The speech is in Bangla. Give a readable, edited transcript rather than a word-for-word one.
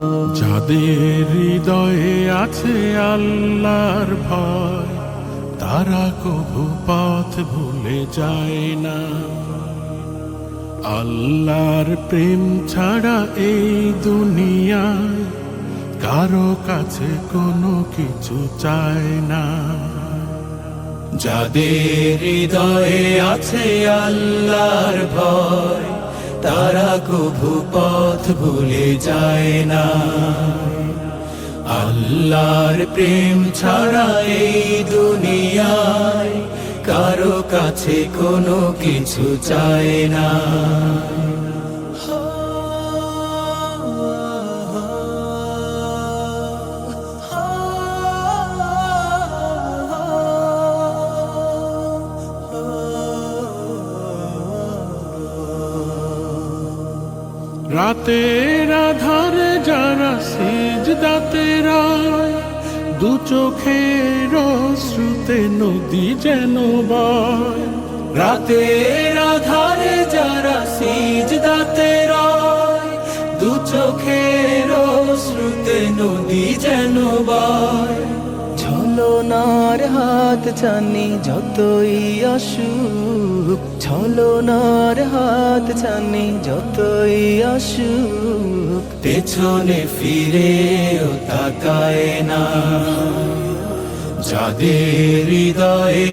যাদের হৃদয়ে আছে আল্লাহর ভয়, তারা কভু পথ ভুলে যায় না। আল্লাহর প্রেম ছাড়া এই দুনিয়ায় কারো কাছে কোনো কিছু চায় না। যাদের হৃদয়ে আছে আল্লাহর ভয়, তারা কভু পথ ভুলে যায় না। আল্লাহর প্রেম ছাড়া এই দুনিয়ায় কারো কাছে কোনো কিছু চায় না। রাতের আধারে যারা সিজদাতে রয়, দু চোখের অশ্রুতে নদী যেন বয়। রাতের আধারে যারা সিজদাতে রয়, দু চোখের অশ্রুতে নদী যেন বয়। ছলনার হাত ছানি যতই আসুক, ছলনার হাত ছানি যতই আসুক, পেছনে ফিরেও তাকায় না। যাদের হৃদয়ে